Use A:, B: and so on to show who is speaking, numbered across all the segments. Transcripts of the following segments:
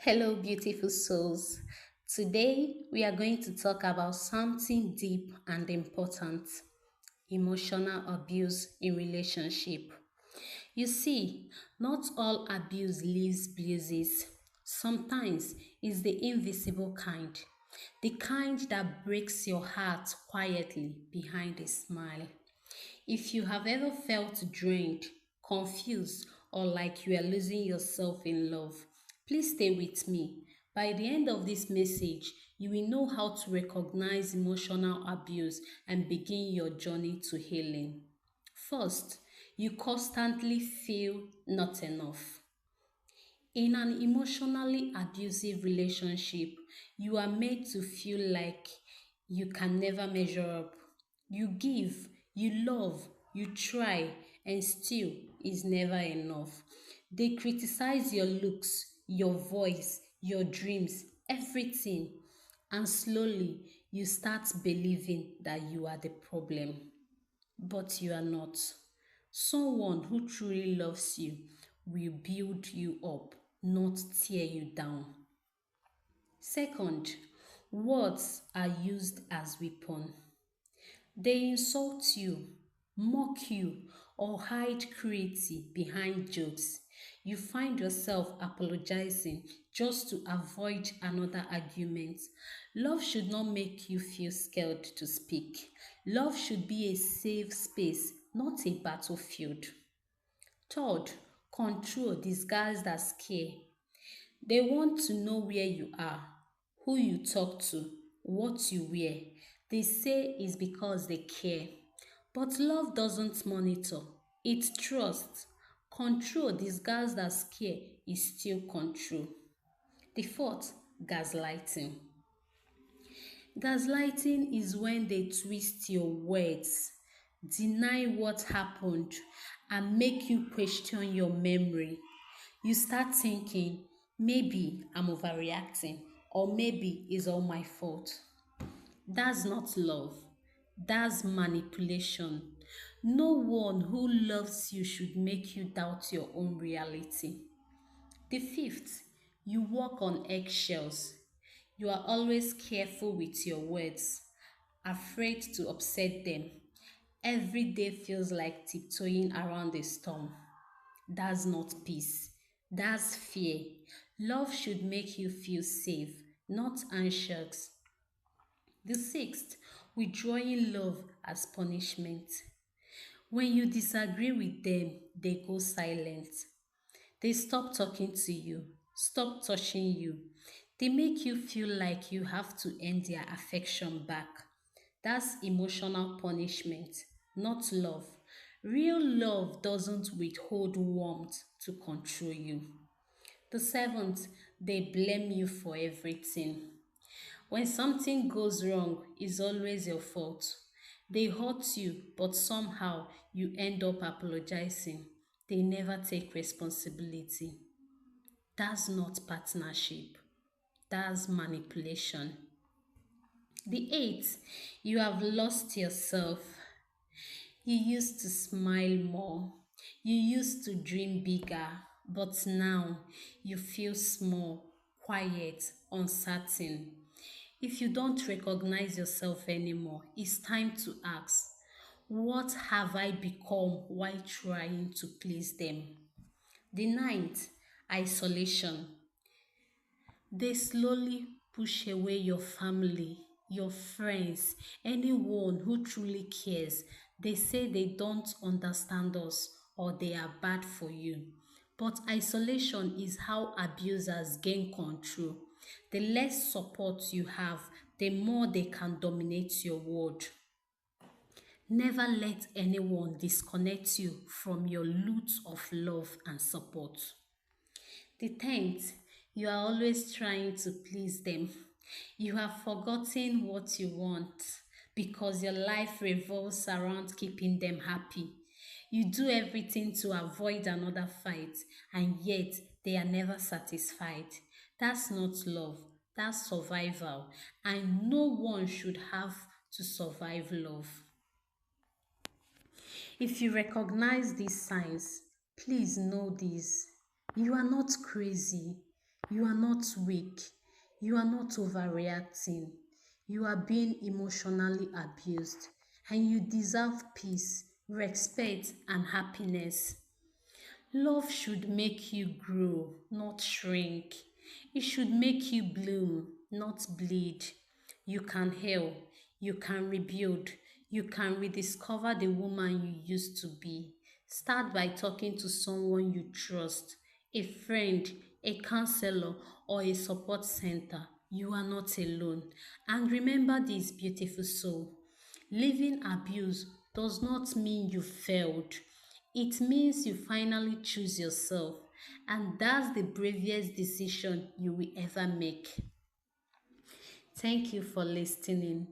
A: Hello, beautiful souls. Today we are going to talk about something deep and important: emotional abuse in relationship. You see, not all abuse leaves bruises. Sometimes it's the invisible kind, the kind that breaks your heart quietly behind a smile. If you have ever felt drained, confused, or like you are losing yourself in love, please stay with me. By the end of this message, you will know how to recognize emotional abuse and begin your journey to healing. First, you constantly feel not enough. In an emotionally abusive relationship, you are made to feel like you can never measure up. You give, you love, you try, and still is never enough. They criticize your looks, your voice, your dreams, everything. And slowly you start believing that you are the problem. But you are not. Someone who truly loves you will build you up, not tear you down. Second, words are used as weapon. They insult you, mock you, or hide cruelty behind jokes. You find yourself apologizing just to avoid another argument. Love should not make you feel scared to speak. Love should be a safe space, not a battlefield. Third, control disguised as care. They want to know where you are, who you talk to, what you wear. They say it's because they care. But love doesn't monitor, it trusts. Control disguised as care is still control. The fourth, gaslighting. Gaslighting is when they twist your words, deny what happened, and make you question your memory. You start thinking, maybe I'm overreacting, or maybe it's all my fault. That's not love. That's manipulation. No one who loves you should make you doubt your own reality. The fifth, you walk on eggshells. You are always careful with your words, afraid to upset them. Every day feels like tiptoeing around a storm. That's not peace. That's fear. Love should make you feel safe, not anxious. The sixth, withdrawing love as punishment. When you disagree with them, they go silent. They stop talking to you, stop touching you. They make you feel like you have to earn their affection back. That's emotional punishment, not love. Real love doesn't withhold warmth to control you. The seventh, they blame you for everything. When something goes wrong, it's always your fault. They hurt you, but somehow you end up apologizing. They never take responsibility. That's not partnership. That's manipulation. The eighth, you have lost yourself. You used to smile more. You used to dream bigger. But now you feel small, quiet, uncertain. If you don't recognize yourself anymore, it's time to ask, what have I become while trying to please them? The ninth, isolation. They slowly push away your family, your friends, anyone who truly cares. They say they don't understand us or they are bad for you. But isolation is how abusers gain control. The less support you have, the more they can dominate your world. Never let anyone disconnect you from your loot of love and support. The tenth, you are always trying to please them. You have forgotten what you want because your life revolves around keeping them happy. You do everything to avoid another fight, and yet they are never satisfied. That's not love, that's survival, and no one should have to survive love. If you recognize these signs, please know this. You are not crazy. You are not weak. You are not overreacting. You are being emotionally abused, and you deserve peace, respect, and happiness. Love should make you grow, not shrink. It should make you bloom, not bleed. You can heal, you can rebuild, you can rediscover the woman you used to be. Start by talking to someone you trust, a friend, a counselor, or a support center. You are not alone. And remember this, beautiful soul. Leaving abuse does not mean you failed. It means you finally choose yourself, and that's the bravest decision you will ever make. Thank you for listening.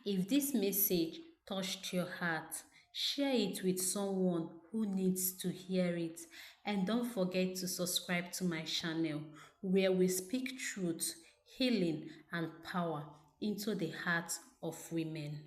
A: If this message touched your heart, share it with someone who needs to hear it. And don't forget to subscribe to my channel where we speak truth, healing, and power into the hearts of women.